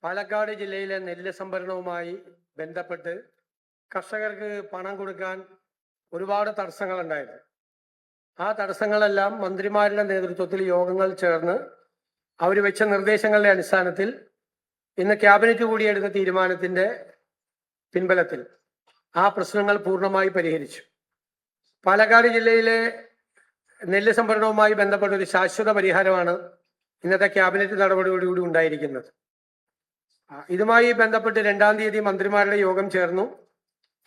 പാലക്കാട് ജില്ലയിലെ നെല്ല് സംഭരണവുമായി ബന്ധപ്പെട്ട് കർഷകർക്ക് പണം കൊടുക്കാൻ ഒരുപാട് തടസ്സങ്ങളുണ്ടായിരുന്നു. ആ തടസ്സങ്ങളെല്ലാം മന്ത്രിമാരുടെ നേതൃത്വത്തിൽ യോഗങ്ങൾ ചേർന്ന് അവർ വെച്ച നിർദ്ദേശങ്ങളുടെ അടിസ്ഥാനത്തിൽ ഇന്ന് ക്യാബിനറ്റ് കൂടിയെടുത്ത തീരുമാനത്തിന്റെ പിൻബലത്തിൽ ആ പ്രശ്നങ്ങൾ പൂർണ്ണമായി പരിഹരിച്ചു. പാലക്കാട് ജില്ലയിലെ നെല്ല് സംഭരണവുമായി ബന്ധപ്പെട്ട ഒരു ശാശ്വത പരിഹാരമാണ് ഇന്നത്തെ ക്യാബിനറ്റ് നടപടിയോടുകൂടി ഉണ്ടായിരിക്കുന്നത്. ഇതുമായി ബന്ധപ്പെട്ട് 2-ാം തീയതി മന്ത്രിമാരുടെ യോഗം ചേർന്നു.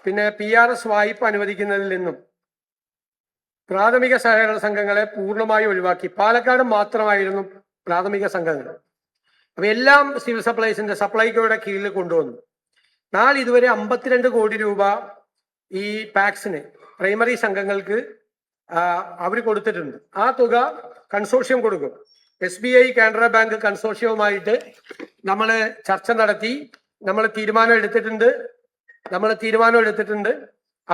പിന്നെ PRS വായ്പ അനുവദിക്കുന്നതിൽ നിന്നും പ്രാഥമിക സഹകരണ സംഘങ്ങളെ പൂർണ്ണമായി ഒഴിവാക്കി. പാലക്കാട് മാത്രമായിരുന്നു പ്രാഥമിക സംഘങ്ങൾ. അപ്പൊ എല്ലാം സിവിൽ സപ്ലൈസിന്റെ സപ്ലൈകോയുടെ കീഴിൽ കൊണ്ടുവന്നു. ഇതുവരെ 52 കോടി രൂപ ഈ പാക്സിന് പ്രൈമറി സംഘങ്ങൾക്ക് അവർ കൊടുത്തിട്ടുണ്ട്. ആ തുക കൺസോർഷ്യം കൊടുക്കും. SBI കാനറ ബാങ്ക് കൺസോർഷ്യവുമായിട്ട് നമ്മൾ ചർച്ച നടത്തി നമ്മൾ തീരുമാനം എടുത്തിട്ടുണ്ട്.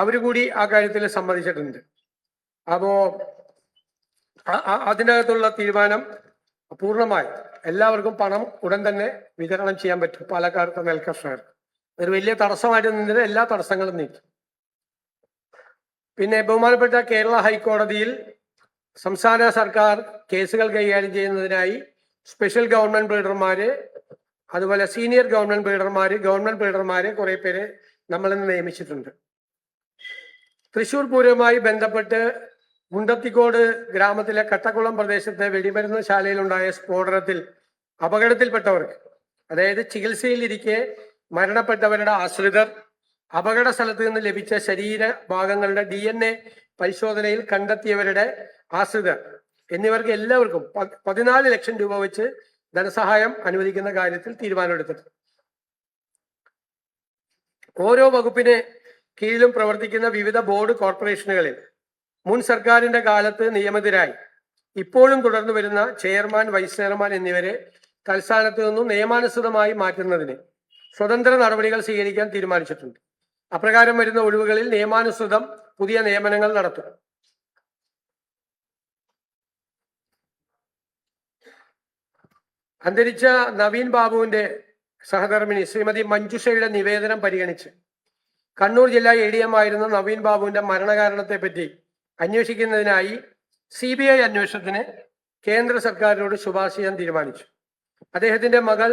അവർ കൂടി ആ കാര്യത്തിൽ സമ്മതിച്ചിട്ടുണ്ട്. അപ്പോ അതിനകത്തുള്ള തീരുമാനം പൂർണ്ണമായി എല്ലാവർക്കും പണം ഉടൻ തന്നെ വിതരണം ചെയ്യാൻ പറ്റും. പാലക്കാട് നെൽകർഷകർക്ക് ഒരു വലിയ തടസ്സമായിട്ട് നിന്നിട്ട് എല്ലാ തടസ്സങ്ങളും നീക്കി. പിന്നെ ബഹുമാനപ്പെട്ട കേരള ഹൈക്കോടതിയിൽ സംസ്ഥാന സർക്കാർ കേസുകൾ കൈകാര്യം ചെയ്യുന്നതിനായി സ്പെഷ്യൽ ഗവൺമെന്റ് ബിൽഡർമാര്, അതുപോലെ സീനിയർ ഗവൺമെന്റ് ബിൽഡർമാരെ കുറെ പേര് നമ്മളിന്ന് നിയമിച്ചിട്ടുണ്ട്. തൃശൂർ പൂരവുമായി ബന്ധപ്പെട്ട് മുണ്ടത്തിക്കോട് ഗ്രാമത്തിലെ കട്ടക്കുളം പ്രദേശത്തെ വെടിമരുന്ന് ശാലയിലുണ്ടായ സ്ഫോടനത്തിൽ അപകടത്തിൽപ്പെട്ടവർക്ക്, അതായത് ചികിത്സയിലിരിക്കെ മരണപ്പെട്ടവരുടെ ആശ്രിതർ, അപകട സ്ഥലത്ത് നിന്ന് ലഭിച്ച ശരീര ഭാഗങ്ങളുടെ DNA പരിശോധനയിൽ കണ്ടെത്തിയവരുടെ ആശ്രിതർ എന്നിവർക്ക് എല്ലാവർക്കും 14 ലക്ഷം രൂപ വെച്ച് ധനസഹായം അനുവദിക്കുന്ന കാര്യത്തിൽ തീരുമാനമെടുത്തിട്ടുണ്ട്. ഓരോ വകുപ്പിന് കീഴിലും പ്രവർത്തിക്കുന്ന വിവിധ ബോർഡ് കോർപ്പറേഷനുകളിൽ മുൻ സർക്കാരിന്റെ കാലത്ത് നിയമിതരായി ഇപ്പോഴും തുടർന്നു വരുന്ന ചെയർമാൻ, വൈസ് ചെയർമാൻ എന്നിവരെ തൽസ്ഥാനത്ത് നിന്നും നിയമാനുസൃതമായി മാറ്റുന്നതിന് സ്വതന്ത്ര നടപടികൾ സ്വീകരിക്കാൻ തീരുമാനിച്ചിട്ടുണ്ട്. അപ്രകാരം വരുന്ന ഒഴിവുകളിൽ നിയമാനുസൃതം പുതിയ നിയമനങ്ങൾ നടത്തും. അന്തരിച്ച നവീൻ ബാബുവിന്റെ സഹധർമ്മിണി ശ്രീമതി മഞ്ജുഷയുടെ നിവേദനം പരിഗണിച്ച് കണ്ണൂർ ജില്ലാ ADM ആയിരുന്ന നവീൻ ബാബുവിന്റെ മരണകാരണത്തെ പറ്റി അന്വേഷിക്കുന്നതിനായി CBI അന്വേഷണത്തിന് കേന്ദ്ര സർക്കാരിനോട് ശുപാർശ ചെയ്യാൻ തീരുമാനിച്ചു. അദ്ദേഹത്തിന്റെ മകൾ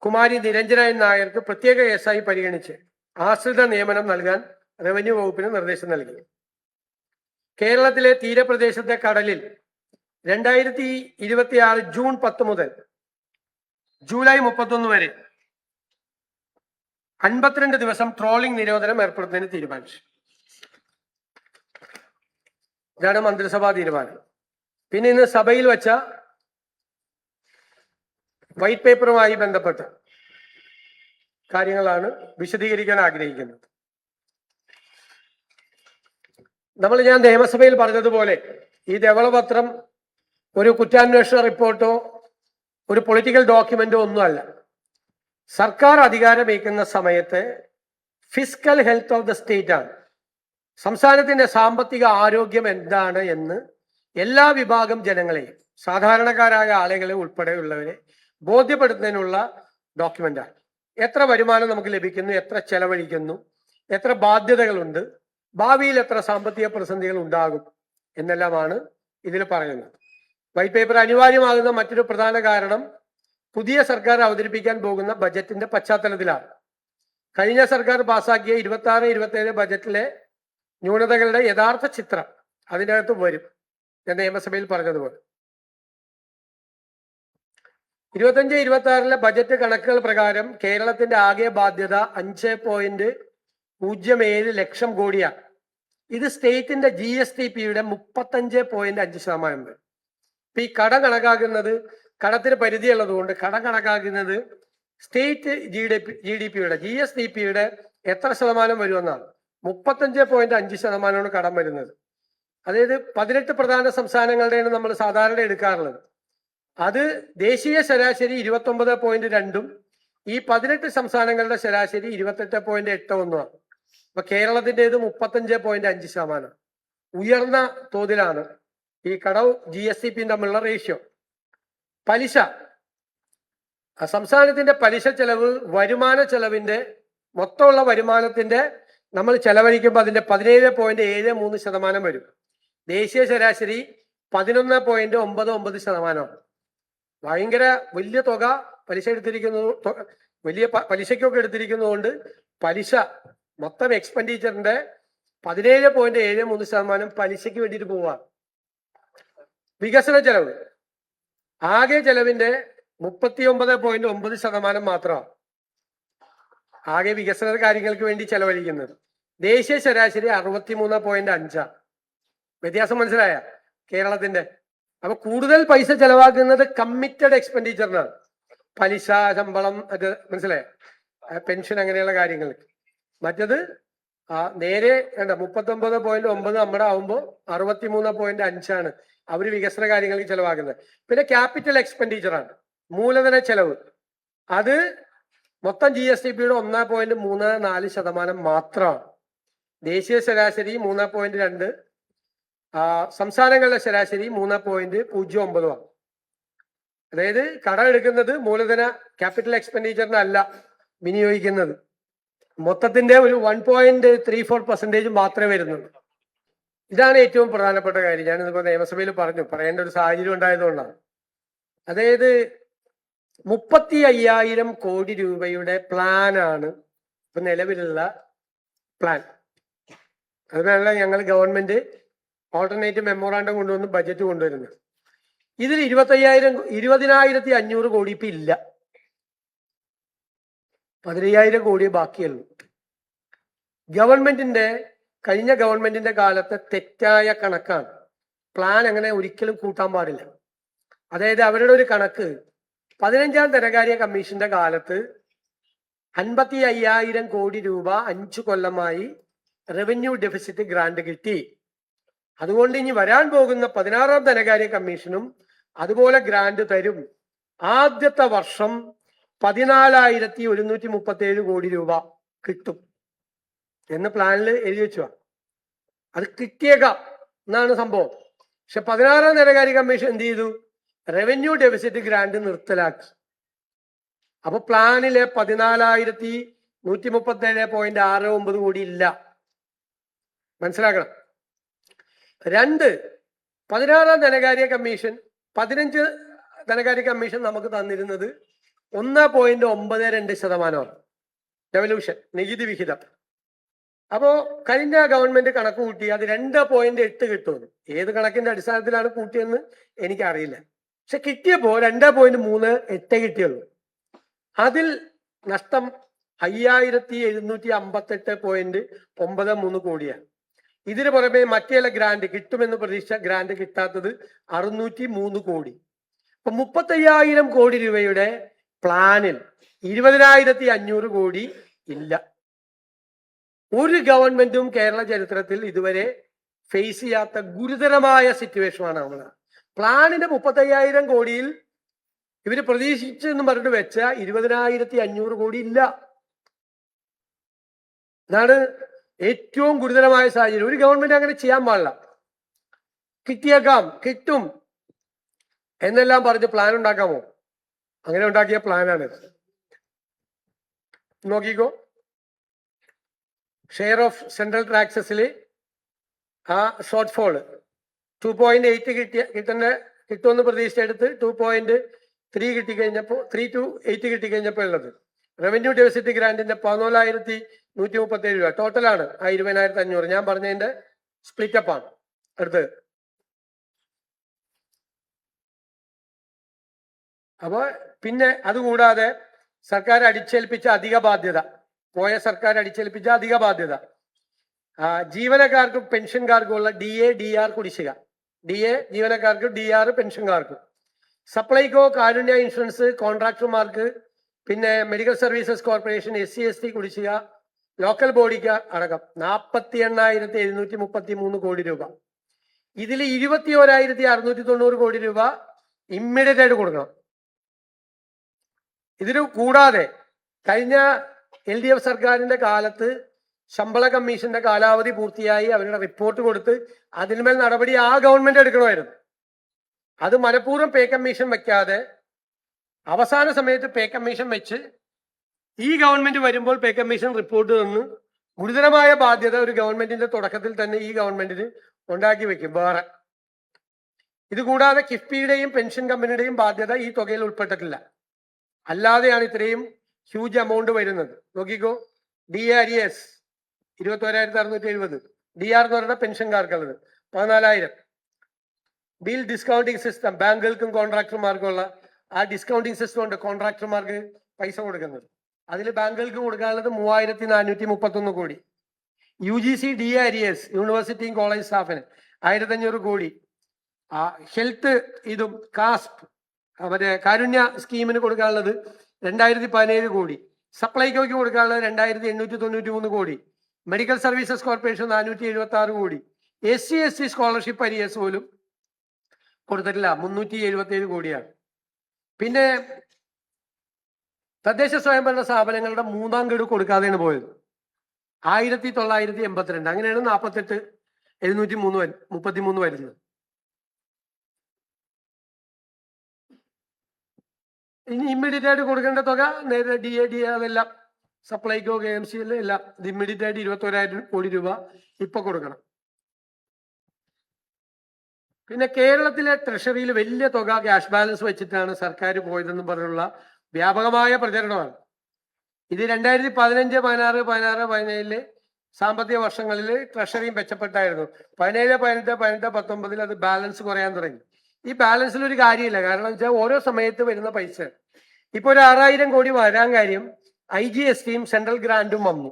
കുമാരി നിരഞ്ജന നായർക്ക് പ്രത്യേക കേസായി പരിഗണിച്ച് ആശ്രിത നിയമനം നൽകാൻ റവന്യൂ വകുപ്പിന് നിർദ്ദേശം നൽകി. കേരളത്തിലെ തീരപ്രദേശത്തെ കടലിൽ 2026 ജൂൺ 10 മുതൽ ജൂലൈ 31 വരെ 52 ദിവസം ട്രോളിംഗ് നിരോധനം ഏർപ്പെടുത്തുന്നതിന് തീരുമാനിച്ചു. ഇതാണ് മന്ത്രിസഭാ തീരുമാനം. പിന്നെ ഇന്ന് സഭയിൽ വച്ച വൈറ്റ് പേപ്പറുമായി ബന്ധപ്പെട്ട കാര്യങ്ങളാണ് വിശദീകരിക്കാൻ ആഗ്രഹിക്കുന്നത്. ഞാൻ നിയമസഭയിൽ പറഞ്ഞതുപോലെ ഈ ധവളപത്രം ഒരു കുറ്റാന്വേഷണ റിപ്പോർട്ടോ ഒരു പൊളിറ്റിക്കൽ ഡോക്യുമെന്റോ ഒന്നുമല്ല. സർക്കാർ അധികാരമേക്കുന്ന സമയത്ത് fiscal health of the state ആണ്. സംസ്ഥാനത്തിന്റെ സാമ്പത്തിക ആരോഗ്യം എന്താണ് എന്ന് എല്ലാ വിഭാഗം ജനങ്ങളെയും, സാധാരണക്കാരായ ആളുകളെ ഉൾപ്പെടെയുള്ളവരെ ബോധ്യപ്പെടുത്തുന്നതിനുള്ള ഡോക്യുമെന്റാണ്. എത്ര വരുമാനം നമുക്ക് ലഭിക്കുന്നു, എത്ര ചെലവഴിക്കുന്നു, എത്ര ബാധ്യതകളുണ്ട്, ഭാവിയിൽ എത്ര സാമ്പത്തിക പ്രതിസന്ധികൾ ഉണ്ടാകും എന്നെല്ലാമാണ് ഇതിൽ പറയുന്നത്. വൈറ്റ് പേപ്പർ അനിവാര്യമാകുന്ന മറ്റൊരു പ്രധാന കാരണം പുതിയ സർക്കാർ അവതരിപ്പിക്കാൻ പോകുന്ന ബജറ്റിന്റെ പശ്ചാത്തലത്തിലാണ്. കഴിഞ്ഞ സർക്കാർ പാസാക്കിയ 26-27 ബജറ്റിലെ ന്യൂനതകളുടെ യഥാർത്ഥ ചിത്രം അതിനകത്ത് വരും. ഞാൻ നിയമസഭയിൽ പറഞ്ഞതുപോലെ 25-26 ബജറ്റ് കണക്കുകൾ പ്രകാരം കേരളത്തിന്റെ ആകെ ബാധ്യത 5.07 ലക്ഷം കോടിയാണ്. ഇത് സ്റ്റേറ്റിന്റെ GSTPയുടെ 35.5%. ഈ കടം കണക്കാക്കുന്നത്, കടത്തിന് പരിധിയുള്ളത് കൊണ്ട് കടം കണക്കാക്കുന്നത് സ്റ്റേറ്റ് GDPയുടെ GSTPയുടെ എത്ര ശതമാനം വരുമെന്നാണ്. 35.5% കടം വരുന്നത്. അതായത് 18 പ്രധാന സംസ്ഥാനങ്ങളുടെയാണ് നമ്മൾ സാധാരണ എടുക്കാറുള്ളത്. അത് ദേശീയ ശരാശരി 29.2ഉം ഈ 18 സംസ്ഥാനങ്ങളുടെ ശരാശരി 28.81ആണ്. അപ്പൊ കേരളത്തിൻ്റെത് 35.5%. ഉയർന്ന തോതിലാണ് ഈ കടവും GSTPയും തമ്മിലുള്ള റേഷ്യോ. പലിശ സംസ്ഥാനത്തിന്റെ പലിശ ചെലവ് വരുമാന ചെലവിന്റെ മൊത്തമുള്ള വരുമാനത്തിന്റെ നമ്മൾ ചെലവഴിക്കുമ്പോൾ അതിന്റെ 17.73% വരും. ദേശീയ ശരാശരി 11.99%. ഭയങ്കര വലിയ തുക പലിശ എടുത്തിരിക്കുന്നത്, വലിയ പലിശയ്ക്കൊക്കെ എടുത്തിരിക്കുന്നതുകൊണ്ട് പലിശ മൊത്തം എക്സ്പെൻഡിച്ചറിന്റെ 17.73% പലിശയ്ക്ക് വേണ്ടിയിട്ട് പോവുക. വികസന ചെലവ് ആകെ ചെലവിന്റെ 39.9% മാത്രമാണ് ആകെ വികസന കാര്യങ്ങൾക്ക് വേണ്ടി ചെലവഴിക്കുന്നത്. ദേശീയ ശരാശരി 63.5. വ്യത്യാസം മനസ്സിലായ കേരളത്തിന്റെ? അപ്പൊ കൂടുതൽ പൈസ ചെലവാക്കുന്നത് കമ്മിറ്റഡ് എക്സ്പെൻഡിച്ചറിനാണ്. പലിശ, ശമ്പളം, അത് മനസ്സിലായ, പെൻഷൻ, അങ്ങനെയുള്ള കാര്യങ്ങൾക്ക്. മറ്റത് നേരെ 39.9 നമ്മുടെ ആവുമ്പോൾ 63.5 അവര് വികസന കാര്യങ്ങൾക്ക് ചെലവാക്കുന്നത്. പിന്നെ ക്യാപിറ്റൽ എക്സ്പെൻഡിച്ചറാണ്, മൂലധന ചെലവ്. അത് മൊത്തം GSDPയുടെ 1.34% മാത്രമാണ്. ദേശീയ ശരാശരി 3.2, സംസ്ഥാനങ്ങളുടെ ശരാശരി 3.09. അതായത് കടം എടുക്കുന്നത് മൂലധന ക്യാപിറ്റൽ എക്സ്പെൻഡിച്ചറിനല്ല വിനിയോഗിക്കുന്നത്. മൊത്തത്തിന്റെ ഒരു 1.34% മാത്രമേ വരുന്നുള്ളൂ. ഇതാണ് ഏറ്റവും പ്രധാനപ്പെട്ട കാര്യം. ഞാനിതിപ്പോ നിയമസഭയിൽ പറയേണ്ട ഒരു സാഹചര്യം ഉണ്ടായതുകൊണ്ടാണ്. അതായത് 35,000 കോടി രൂപയുടെ പ്ലാനാണ് ഇപ്പൊ നിലവിലുള്ള പ്ലാൻ. അതിനാണല്ല ഞങ്ങൾ ഗവൺമെന്റ് ഓൾട്ടർനേറ്റീവ് മെമ്മോറാണ്ടം കൊണ്ടുവന്ന് ബജറ്റ് കൊണ്ടുവരുന്നത്. ഇതിൽ 20,500 കോടി ഇപ്പൊ ഇല്ല. 15,000 കോടിയെ ബാക്കിയുള്ളൂ. കഴിഞ്ഞ ഗവൺമെന്റിന്റെ കാലത്തെ തെറ്റായ കണക്കാണ്. പ്ലാൻ അങ്ങനെ ഒരിക്കലും കൂട്ടാൻ പാടില്ല. അതായത് അവരുടെ ഒരു കണക്ക് 15ാം ധനകാര്യ കമ്മീഷന്റെ കാലത്ത് 55,000 കോടി രൂപ 5 കൊല്ലമായി റവന്യൂ ഡെഫിസിറ്റ് ഗ്രാന്റ് കിട്ടി. അതുകൊണ്ട് ഇനി വരാൻ പോകുന്ന 16ാം ധനകാര്യ കമ്മീഷനും അതുപോലെ ഗ്രാന്റ് തരും. ആദ്യത്തെ വർഷം 14,137 കോടി രൂപ കിട്ടും എന്ന് പ്ലാനിൽ എഴുതി വെച്ചു. അത് കിട്ടിയേക്കാം എന്നാണ് സംഭവം. പക്ഷെ 16ാം ധനകാര്യ കമ്മീഷൻ എന്ത് ചെയ്തു? റവന്യൂ ഡെഫിസിറ്റ് ഗ്രാന്റ് നിർത്തലാക്കി. അപ്പൊ പ്ലാനിലെ 14,137.69 കോടി ഇല്ല. മനസ്സിലാക്കണം. 2, 16ാം ധനകാര്യ കമ്മീഷൻ 15 ധനകാര്യ കമ്മീഷൻ നമുക്ക് തന്നിരുന്നത് 1.92% ഡെവല്യൂഷൻ നികുതി വിഹിതം. അപ്പോ കഴിഞ്ഞ ഗവൺമെന്റ് കണക്ക് കൂട്ടി അത് 2.8 കിട്ടുമെന്ന്. ഏത് കണക്കിന്റെ അടിസ്ഥാനത്തിലാണ് കൂട്ടിയെന്ന് എനിക്കറിയില്ല. പക്ഷെ കിട്ടിയപ്പോ 2.38 കിട്ടിയുള്ളൂ. അതിൽ നഷ്ടം 5,758.93 കോടിയാണ്. ഇതിന് പുറമെ മറ്റേല ഗ്രാന്റ് കിട്ടുമെന്ന് പ്രതീക്ഷിച്ച ഗ്രാന്റ് കിട്ടാത്തത് 603 കോടി. അപ്പൊ 35,000 കോടി രൂപയുടെ പ്ലാനിൽ 20,500 കോടി ഇല്ല. ഒരു ഗവൺമെന്റും കേരള ചരിത്രത്തിൽ ഇതുവരെ ഫേസ് ചെയ്യാത്ത ഗുരുതരമായ സിറ്റുവേഷനാണ് നമ്മള്. പ്ലാനിന്റെ 35,000 കോടിയിൽ ഇവര് പ്രതീക്ഷിച്ചെന്ന് പറഞ്ഞിട്ട് വെച്ച 20,500 കോടി ഇല്ല. ഇതാണ് ഏറ്റവും ഗുരുതരമായ സാഹചര്യം. ഒരു ഗവൺമെന്റ് അങ്ങനെ ചെയ്യാൻ പാടില്ല. കിട്ടിയേക്കാം, കിട്ടും എന്നെല്ലാം പറഞ്ഞ് പ്ലാൻ ഉണ്ടാക്കാമോ? അങ്ങനെ ഉണ്ടാക്കിയ പ്ലാനാണ്. നോക്കിക്കോ, ഷെയർ ഓഫ് സെൻട്രൽ ടാക്സസിൽ ആ ഷോർട്ട് ഫോള് 2.8 കിട്ടുമെന്ന് പ്രതീക്ഷിച്ചെടുത്ത് 2.3 കിട്ടിക്കഴിഞ്ഞപ്പോൾ 3 to 8 കിട്ടിക്കഴിഞ്ഞപ്പോൾ ഉള്ളത് റവന്യൂ ഡെഫിസിറ്റ് ഗ്രാന്റിന്റെ 14,137 രൂപ ടോട്ടലാണ്. 20,500 ഞാൻ പറഞ്ഞതിന്റെ സ്പ്ലിറ്റപ്പാണ് അടുത്ത്. അപ്പൊ പിന്നെ അതുകൂടാതെ സർക്കാർ അടിച്ചേൽപ്പിച്ച അധിക ബാധ്യത, പോയ സർക്കാർ അടിച്ചേൽപ്പിച്ച അധിക ബാധ്യത, ജീവനക്കാർക്കും പെൻഷൻകാർക്കും ഉള്ള DA DR കുടിശ്ശിക. DA ജീവനക്കാർക്ക്, DR പെൻഷൻകാർക്ക്. സപ്ലൈകോ, കാരുണ്യ ഇൻഷുറൻസ് കോൺട്രാക്ടർമാർക്ക്, പിന്നെ medical services corporation, SC ST കുടിശ്ശിക, ലോക്കൽ ബോഡിക്ക് അടക്കം 48,733 കോടി രൂപ. ഇതിൽ 21,690 കോടി രൂപ ഇമ്മീഡിയറ്റ് ആയിട്ട് കൊടുക്കണം. ഇതിന് കൂടാതെ കഴിഞ്ഞ LDF സർക്കാരിന്റെ കാലത്ത് ശമ്പള കമ്മീഷന്റെ കാലാവധി പൂർത്തിയായി അവരുടെ റിപ്പോർട്ട് കൊടുത്ത് അതിന്മേൽ നടപടി ആ ഗവൺമെന്റ് എടുക്കണമായിരുന്നു. അത് മനഃപൂർവ്വം പേ കമ്മീഷൻ വെക്കാതെ അവസാന സമയത്ത് പേ കമ്മീഷൻ വെച്ച് ഈ ഗവൺമെന്റ് വരുമ്പോൾ പേ കമ്മീഷൻ റിപ്പോർട്ട് തന്ന് ഗുരുതരമായ ബാധ്യത ഒരു ഗവൺമെന്റിന്റെ തുടക്കത്തിൽ തന്നെ ഈ ഗവൺമെന്റിന് ഉണ്ടാക്കി വെക്കും വേറെ. ഇത് കൂടാതെ കിഫ്ബിയുടെയും പെൻഷൻ കമ്പനിയുടെയും ബാധ്യത ഈ തുകയിൽ ഉൾപ്പെട്ടിട്ടില്ല. അല്ലാതെയാണ് ഇത്രയും ഹ്യൂജ് എമൗണ്ട് വരുന്നത്. നോക്കിക്കോ, DRES 21,670, DR എന്ന് പറയുന്ന പെൻഷൻകാർക്കുള്ളത് 14,000. ബിൽ ഡിസ്കൗണ്ടിങ് സിസ്റ്റം, ബാങ്കുകൾക്കും കോൺട്രാക്ടർമാർക്കും ഉള്ള ആ ഡിസ്കൗണ്ടിങ് സിസ്റ്റം ഉണ്ട് കോൺട്രാക്ടർമാർക്ക് പൈസ കൊടുക്കുന്നത്. അതിൽ ബാങ്കുകൾക്ക് കൊടുക്കാനുള്ളത് 3,431 കോടി. UGC DRES യൂണിവേഴ്സിറ്റിയും കോളേജ് സ്റ്റാഫിന് 1,500 കോടി. ഹെൽത്ത് ഇതും കാസ്പ് മറ്റേ കാരുണ്യ സ്കീമിന് കൊടുക്കാനുള്ളത് 2,017 കോടി. സപ്ലൈകോയ്ക്ക് കൊടുക്കാനുള്ളത് 2,893 കോടി. മെഡിക്കൽ സർവീസസ് കോർപ്പറേഷൻ 476 കോടി. SC/ST സ്കോളർഷിപ്പ് അരിയേഴ്സ് പോലും കൊടുത്തിട്ടില്ല, 377 കോടിയാണ്. പിന്നെ തദ്ദേശ സ്വയംഭരണ സ്ഥാപനങ്ങളുടെ മൂന്നാം ഗഡു കൊടുക്കാതെയാണ് പോയത്, 1982. അങ്ങനെയാണ് 48,733 വരുന്നത്. ഇനി ഇമ്മീഡിയറ്റ് ആയിട്ട് കൊടുക്കേണ്ട തുക നേരെ DAD അതെല്ലാം സപ്ലൈകോ KMC എല്ലാം ഇത് ഇമ്മീഡിയറ്റ് ആയിട്ട് 21,000 കോടി രൂപ ഇപ്പൊ കൊടുക്കണം. പിന്നെ കേരളത്തിലെ ട്രഷറിയിൽ വലിയ തുക ക്യാഷ് ബാലൻസ് വെച്ചിട്ടാണ് സർക്കാർ പോയതെന്നും പറഞ്ഞുള്ള വ്യാപകമായ പ്രചരണമാണ്. ഇത് 2015, 16, 16, 17 സാമ്പത്തിക വർഷങ്ങളിൽ ട്രഷറിയും മെച്ചപ്പെട്ടായിരുന്നു. 17, 18, 18, 19 അത് ബാലൻസ് കുറയാൻ തുടങ്ങി. ഈ ബാലൻസിൽ ഒരു കാര്യമില്ല. കാരണം വെച്ചാൽ ഓരോ സമയത്ത് വരുന്ന പൈസ. ഇപ്പൊ ഒരു 6,000 കോടി വരാൻ കാര്യം IGSTയും സെൻട്രൽ ഗ്രാൻഡും വന്നു.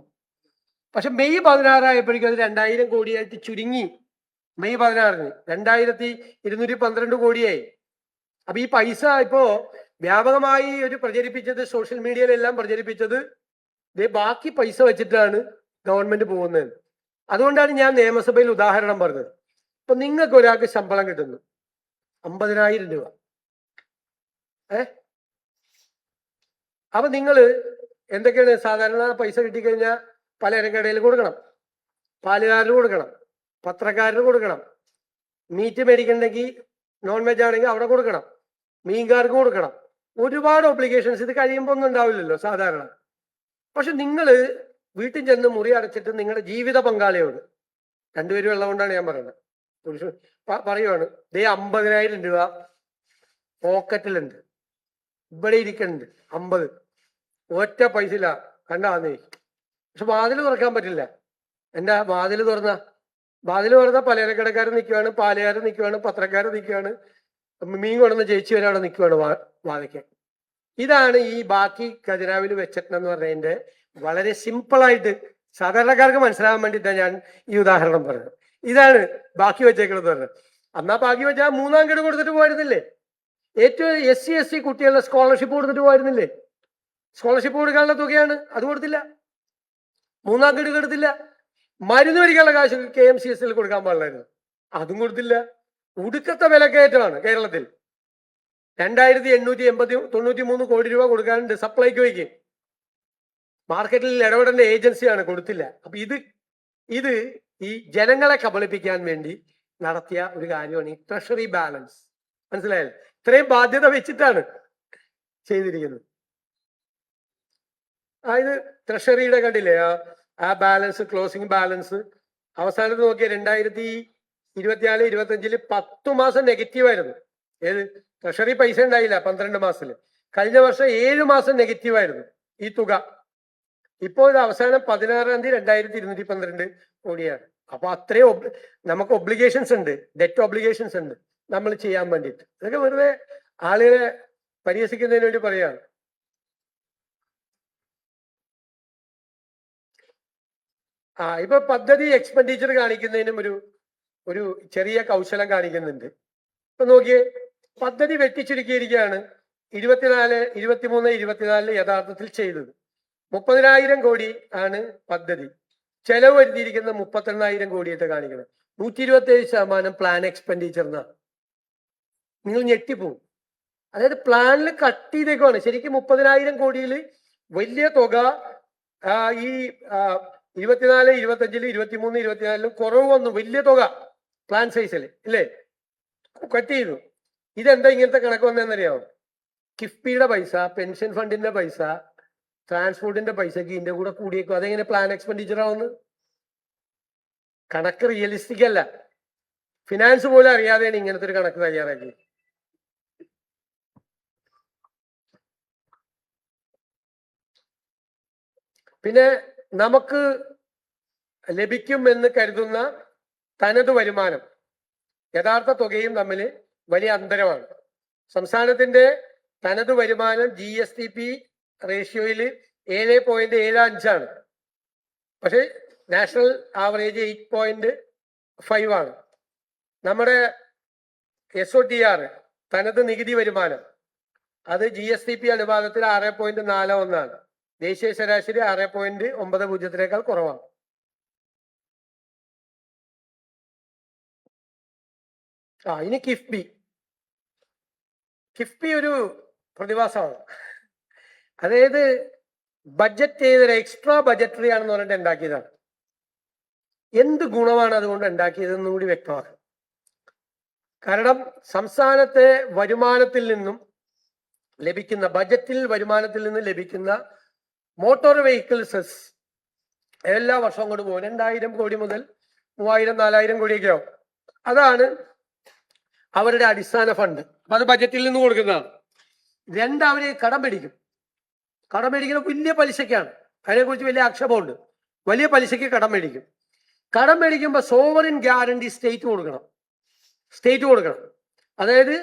പക്ഷെ മെയ് 16 ആയപ്പോഴേക്കും അത് 2,000 കോടിയായിട്ട് ചുരുങ്ങി. മെയ് 16-ന് 2,212 കോടിയായി. അപ്പൊ ഈ പൈസ ഇപ്പോ വ്യാപകമായി ഒരു പ്രചരിപ്പിച്ചത്, സോഷ്യൽ മീഡിയയിലെല്ലാം പ്രചരിപ്പിച്ചത് ബാക്കി പൈസ വെച്ചിട്ടാണ് ഗവൺമെന്റ് പോകുന്നത്. അതുകൊണ്ടാണ് ഞാൻ നിയമസഭയിൽ ഉദാഹരണം പറഞ്ഞത്. ഇപ്പൊ നിങ്ങൾക്ക് ഒരാൾക്ക് ശമ്പളം കിട്ടുന്നു 50,000 രൂപ. അപ്പൊ നിങ്ങൾ എന്തൊക്കെയാണ് സാധാരണ പൈസ കിട്ടിക്കഴിഞ്ഞാൽ പലചരക്കടയിൽ കൊടുക്കണം, പാലുകാരന് കൊടുക്കണം, പത്രക്കാരന് കൊടുക്കണം, മീറ്റ് മേടിക്കണമെങ്കിൽ നോൺ വെജ് ആണെങ്കിൽ അവിടെ കൊടുക്കണം, മീൻകാർക്ക് കൊടുക്കണം, ഒരുപാട് ഒബ്ലിഗേഷൻസ്. ഇത് കഴിയുമ്പോൾ ഒന്നും ഉണ്ടാവില്ലല്ലോ സാധാരണ. പക്ഷെ നിങ്ങൾ വീട്ടിൽ ചെന്ന് മുറി അടച്ചിട്ട് നിങ്ങളുടെ ജീവിത പങ്കാളിയോട്, രണ്ടുപേരും ഉള്ളതുകൊണ്ടാണ് ഞാൻ പറയുന്നത്, പറയുവാണ്, 50,000 രൂപ പോക്കറ്റിലുണ്ട്, ഇവിടെ ഇരിക്കുന്നുണ്ട് 50, ഒറ്റ പൈസ ഇല്ല, കണ്ടാന്നേ. പക്ഷെ വാതിൽ തുറക്കാൻ പറ്റില്ല. എൻ്റെ വാതിൽ തുറന്ന പലചരക്കടക്കാർ നിൽക്കുവാണ്, പാലുകാർ നിൽക്കുവാണ്, പത്രക്കാർ നിൽക്കുവാണ്, മീൻ കൊണ്ടുവന്ന് ചേച്ചി വരെ അവിടെ നിൽക്കുവാണ് വാതിക്കാൻ. ഇതാണ് ഈ ബാക്കി ഖജനാവിൽ വെച്ചിട്ടെന്ന് പറഞ്ഞതിന്റെ വളരെ സിമ്പിളായിട്ട് സാധാരണക്കാർക്ക് മനസ്സിലാകാൻ വേണ്ടിയിട്ടാണ് ഞാൻ ഈ ഉദാഹരണം പറഞ്ഞത്. ഇതാണ് ബാക്കി വെച്ചേക്കണെന്ന് പറഞ്ഞത്. എന്നാ ബാക്കി വെച്ചാൽ മൂന്നാം ഗഡു കൊടുത്തിട്ട് പോയിരുന്നില്ലേ? ഏറ്റവും SC/ST കുട്ടികളുടെ സ്കോളർഷിപ്പ് കൊടുത്തിട്ട് പോയിരുന്നില്ലേ? സ്കോളർഷിപ്പ് കൊടുക്കാനുള്ള തുകയാണ്, അത് കൊടുത്തില്ല. മൂന്നാം ഗഡു കൊടുത്തില്ല. മരുന്ന് മേടിക്കാനുള്ള കാശ് KMCSL കൊടുക്കാൻ പാടില്ലായിരുന്നു, അതും കൊടുത്തില്ല. ഒടുക്കത്തെ വിലക്കയറ്റമാണ് കേരളത്തിൽ. 2,893 കോടി രൂപ കൊടുക്കാനുണ്ട് സപ്ലൈകോയ്ക്ക്. മാർക്കറ്റിൽ ഇടപെടേണ്ട ഏജൻസിയാണ്, കൊടുത്തില്ല. അപ്പൊ ഇത് ഈ ജനങ്ങളെ കബളിപ്പിക്കാൻ വേണ്ടി നടത്തിയ ഒരു കാര്യമാണ് ഈ ട്രഷറി ബാലൻസ്. മനസ്സിലായല്ലോ? ഇത്രയും ബാധ്യത വെച്ചിട്ടാണ് ചെയ്തിരിക്കുന്നത്. ഇത് ട്രഷറിയുടെ കണ്ടില്ലേ ആ ബാലൻസ്, ക്ലോസിംഗ് ബാലൻസ് അവസാനത്ത് നോക്കിയ 2024, 25 10 മാസം നെഗറ്റീവായിരുന്നു. ഏത് ട്രഷറി പൈസ ഉണ്ടായില്ല 12 മാസത്തില്. കഴിഞ്ഞ വർഷം 7 മാസം നെഗറ്റീവായിരുന്നു ഈ തുക. ഇപ്പോൾ ഇത് അവസാനം 16-ാം തീയതി 2,212 കോടിയാണ്. അപ്പൊ അത്രയും നമുക്ക് ഒബ്ലിഗേഷൻസ് ഉണ്ട്, ഡെറ്റ് ഒബ്ലിഗേഷൻസ് ഉണ്ട് നമ്മൾ ചെയ്യാൻ വേണ്ടിയിട്ട്. ഇതൊക്കെ വെറുതെ ആളുകളെ പരിഹസിക്കുന്നതിന് വേണ്ടി പറയാണ്. ഇപ്പൊ പദ്ധതി എക്സ്പെൻഡിച്ചർ കാണിക്കുന്നതിനും ഒരു ചെറിയ കൗശലം കാണിക്കുന്നുണ്ട്. ഇപ്പൊ നോക്കിയേ, പദ്ധതി വെട്ടിച്ചുരുക്കിയിരിക്കുകയാണ്. 24, 23, 24 യഥാർത്ഥത്തിൽ ചെയ്തത് 30,000 കോടി ആണ് പദ്ധതി. ചെലവ് വരുത്തിയിരിക്കുന്നത് 38,000 കോടിയായിട്ട് കാണിക്കണം. 127% പ്ലാൻ എക്സ്പെൻഡിച്ചർ എന്നാണ്. നിങ്ങൾ ഞെട്ടിപ്പോവും. അതായത് പ്ലാനിൽ കട്ട് ചെയ്തേക്കുവാണ്. ശരിക്കും 30,000 കോടിയിൽ വലിയ തുക ഈ 24, 25, 23, 24 കുറവ് വന്നു. വലിയ തുക പ്ലാൻ സൈസിൽ ഇല്ലേ, കട്ട് ചെയ്തു. ഇതെന്താ ഇങ്ങനത്തെ കണക്ക് വന്നതെന്നറിയാമോ? കിഫ്ബിയുടെ പൈസ, പെൻഷൻ ഫണ്ടിന്റെ പൈസ, ട്രാൻസ്പോർട്ടിന്റെ പൈസക്ക് ഇതിന്റെ കൂടെ കൂടിയേക്കും. അതെങ്ങനെ പ്ലാൻ എക്സ്പെൻഡിച്ചർ ആവുന്നത്? കണക്ക് റിയലിസ്റ്റിക് അല്ല. ഫിനാൻസ് പോലും അറിയാതെയാണ് ഇങ്ങനത്തെ ഒരു കണക്ക് തയ്യാറാക്കി. പിന്നെ നമുക്ക് ലഭിക്കും എന്ന് കരുതുന്ന തനത് വരുമാനം യഥാർത്ഥ തുകയും തമ്മിൽ വലിയ അന്തരമാണ്. സംസ്ഥാനത്തിന്റെ തനത് വരുമാനം GSTP റേഷ്യോയിൽ 7.75 പക്ഷെ നാഷണൽ ആവറേജ് 8.5 ആണ്. നമ്മുടെ SOTR തനത് നികുതി വരുമാനം അത് GSTP അനുപാതത്തിൽ 6.41 ദേശീയ ശരാശരി 6.90 കുറവാണ്. ഇനി കിഫ്ബി ഒരു പ്രതിഭാസമാണ്. അതായത് ബഡ്ജറ്റ് ചെയ്തൊരു എക്സ്ട്രാ ബഡ്ജറ്ററി ആണെന്ന് പറഞ്ഞിട്ട് ഉണ്ടാക്കിയതാണ്. എന്ത് ഗുണമാണ് അതുകൊണ്ട് ഉണ്ടാക്കിയതെന്നും കൂടി വ്യക്തമാക്കും. കാരണം സംസ്ഥാനത്തെ വരുമാനത്തിൽ നിന്നും ലഭിക്കുന്ന വരുമാനത്തിൽ നിന്ന് ലഭിക്കുന്ന മോട്ടോർ വെഹിക്കിൾ സെസ് എല്ലാ വർഷവും കൊണ്ട് പോകും. 2000 കോടി മുതൽ 3000-4000 കോടിയൊക്കെ ആവും. അതാണ് അവരുടെ അടിസ്ഥാന ഫണ്ട്. അപ്പൊ അത് ബജറ്റിൽ നിന്ന് കൊടുക്കുന്നതാണ്. അവര് കടം മേടിക്കുന്ന വലിയ പലിശക്കാണ്. അതിനെക്കുറിച്ച് വലിയ ആക്ഷേപമുണ്ട്. വലിയ പലിശയ്ക്ക് കടം മേടിക്കും. കടം മേടിക്കുമ്പോൾ സോവറിൻ ഗ്യാരണ്ടി സ്റ്റേറ്റ് കൊടുക്കണം. അതായത്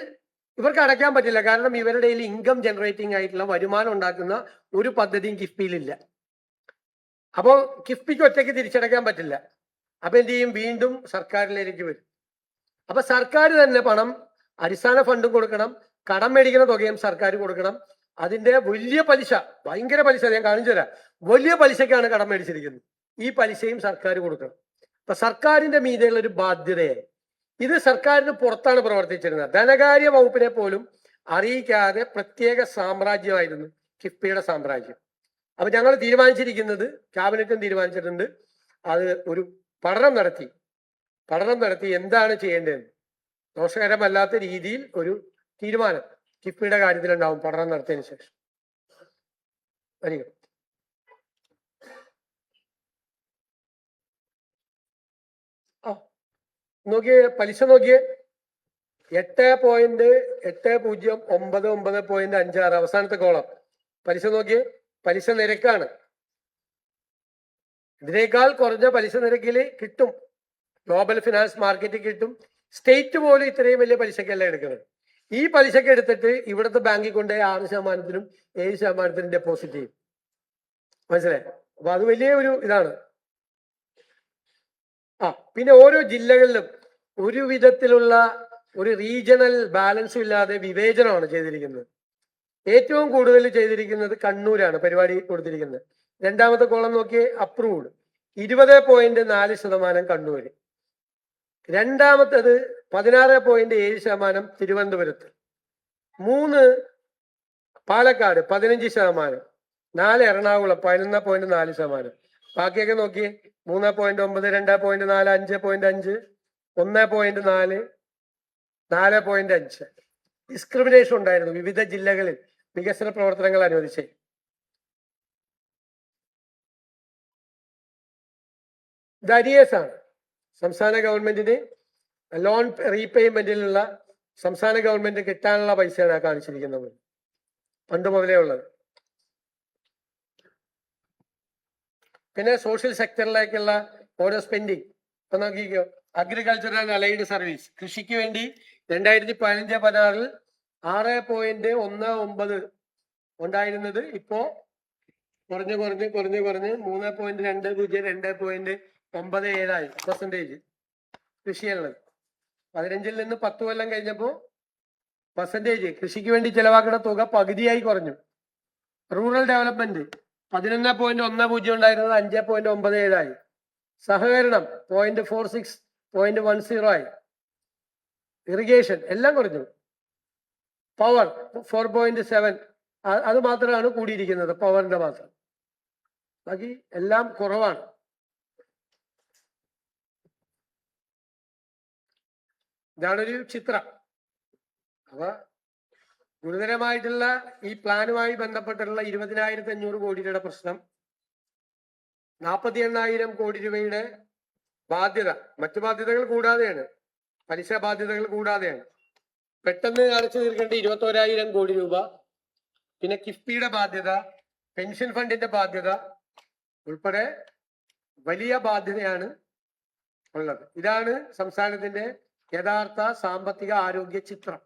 ഇവർക്ക് അടയ്ക്കാൻ പറ്റില്ല. കാരണം ഇവരുടെ ഇൻകം ജനറേറ്റിംഗ് ആയിട്ടുള്ള വരുമാനം ഉണ്ടാക്കുന്ന ഒരു പദ്ധതിയും കിഫ്ബിയിലില്ല. അപ്പോൾ കിഫ്ബിക്ക് ഒറ്റയ്ക്ക് തിരിച്ചടയ്ക്കാൻ പറ്റില്ല. അപ്പൊ എന്ത് ചെയ്യും? വീണ്ടും സർക്കാരിലേക്ക് വരും. അപ്പൊ സർക്കാർ തന്നെ പണം അടിസ്ഥാന ഫണ്ടും കൊടുക്കണം, കടം മേടിക്കുന്ന തുകയും സർക്കാർ കൊടുക്കണം. അതിന്റെ വലിയ പലിശ, ഭയങ്കര പലിശ, ഞാൻ കാണിച്ചു തരാം. വലിയ പലിശക്കാണ് കടം മേടിച്ചിരിക്കുന്നത്. ഈ പലിശയും സർക്കാർ കൊടുക്കണം. അപ്പൊ സർക്കാരിന്റെ മീതെയുള്ള ഒരു ബാധ്യതയായി. ഇത് സർക്കാരിന് പുറത്താണ് പ്രവർത്തിച്ചിരുന്നത്. ധനകാര്യ വകുപ്പിനെ പോലും അറിയിക്കാതെ പ്രത്യേക സാമ്രാജ്യമായിരുന്നു കിഫ്ബിയുടെ സാമ്രാജ്യം. അപ്പൊ ഞങ്ങൾ ക്യാബിനറ്റും തീരുമാനിച്ചിട്ടുണ്ട്, അത് ഒരു പഠനം നടത്തി എന്താണ് ചെയ്യേണ്ടതെന്ന്. ദോഷകരമല്ലാത്ത രീതിയിൽ ഒരു തീരുമാനം കിഫ്ബിയുടെ കാര്യത്തിലുണ്ടാവും പഠനം നടത്തിയതിനു ശേഷം. പലിശ നോക്കിയേ. 8.809.56 അവസാനത്തെ കോളം. പലിശ നോക്കിയേ, പലിശ നിരക്കാണ്. ഇതിനേക്കാൾ കുറഞ്ഞ പലിശ നിരക്കിൽ കിട്ടും, ഗ്ലോബൽ ഫിനാൻസ് മാർക്കറ്റിൽ കിട്ടും. സ്റ്റേറ്റ് പോലും ഇത്രയും വലിയ പലിശക്കല്ല എടുക്കുന്നത്. ഈ പലിശക്ക് എടുത്തിട്ട് ഇവിടുത്തെ ബാങ്കിൽ കൊണ്ട് 6%-7% 7% ഡെപ്പോസിറ്റ് ചെയ്യും. മനസ്സിലായി? അപ്പൊ അത് വലിയ ഒരു ഇതാണ്. പിന്നെ ഓരോ ജില്ലകളിലും ഒരു വിധത്തിലുള്ള ഒരു റീജിയണൽ ബാലൻസും ഇല്ലാതെ വിവേചനമാണ് ചെയ്തിരിക്കുന്നത്. ഏറ്റവും കൂടുതൽ ചെയ്തിരിക്കുന്നത് കണ്ണൂരാണ് പരിപാടി കൊടുത്തിരിക്കുന്നത്. രണ്ടാമത്തെ കോളം നോക്കിയേ, അപ്രൂവ്ഡ് 20.4% കണ്ണൂര്. രണ്ടാമത്തേത് 16.7% തിരുവനന്തപുരത്ത്. 3 പാലക്കാട് 15%. 4 എറണാകുളം 11.4%. ബാക്കിയൊക്കെ നോക്കിയേ, 3.9, 2.4, 5.5, 1.4, 4.5. ഡിസ്ക്രിമിനേഷൻ ഉണ്ടായിരുന്നു വിവിധ ജില്ലകളിൽ വികസന പ്രവർത്തനങ്ങൾ അനുവദിച്ചേ. ഇത് അരിയേഴ്സ് ആണ്. സംസ്ഥാന ഗവൺമെന്റിന് ലോൺ റീപേയ്മെന്റിലുള്ള സംസ്ഥാന ഗവൺമെന്റ് കിട്ടാനുള്ള പൈസയാണ് കാണിച്ചിരിക്കുന്നത്, പണ്ട് മുതലേ ഉള്ളത്. പിന്നെ സോഷ്യൽ സെക്ടറിലേക്കുള്ള ഓരോ സ്പെൻഡിങ് ഇപ്പൊ നോക്കിക്കോ. അഗ്രികൾച്ചർ ആൻഡ് അലൈഡ് സർവീസ്, കൃഷിക്ക് വേണ്ടി 2015-16 6.19 ഉണ്ടായിരുന്നത് ഇപ്പോ കുറഞ്ഞ് 3.20 2.97% കൃഷിയുള്ളത്. 15-ൽ നിന്ന് 10 കൊല്ലം കഴിഞ്ഞപ്പോൾ പെർസെൻറ്റേജ് കൃഷിക്ക് വേണ്ടി ചെലവാക്കുന്ന തുക പകുതിയായി കുറഞ്ഞു. റൂറൽ ഡെവലപ്മെന്റ് 11.10 ഉണ്ടായിരുന്നത് 5.97 സഹകരണം 0.46 0.10 ഇറിഗേഷൻ എല്ലാം കുറഞ്ഞു. പവർ 4.7 അത് മാത്രമാണ് കൂടിയിരിക്കുന്നത്, പവറിന്റെ മാത്രം. ബാക്കി എല്ലാം കുറവാണ്. ഇതാണൊരു ചിത്രം. അപ്പൊ ഗുരുതരമായിട്ടുള്ള ഈ പ്ലാനുമായി ബന്ധപ്പെട്ടുള്ള 20,500 കോടി രൂപയുടെ പ്രശ്നം, 48,000 കോടി രൂപയുടെ ബാധ്യത, മറ്റു ബാധ്യതകൾ കൂടാതെയാണ്, പലിശ ബാധ്യതകൾ കൂടാതെയാണ്. പെട്ടെന്ന് അടച്ചു തീർക്കേണ്ട 21,000 കോടി രൂപ, പിന്നെ കിഫ്ബിയുടെ ബാധ്യത, പെൻഷൻ ഫണ്ടിന്റെ ബാധ്യത ഉൾപ്പെടെ വലിയ ബാധ്യതയാണ് ഉള്ളത്. ഇതാണ് സംസ്ഥാനത്തിന്റെ യഥാർത്ഥ സാമ്പത്തിക ആരോഗ്യ ചിത്രം.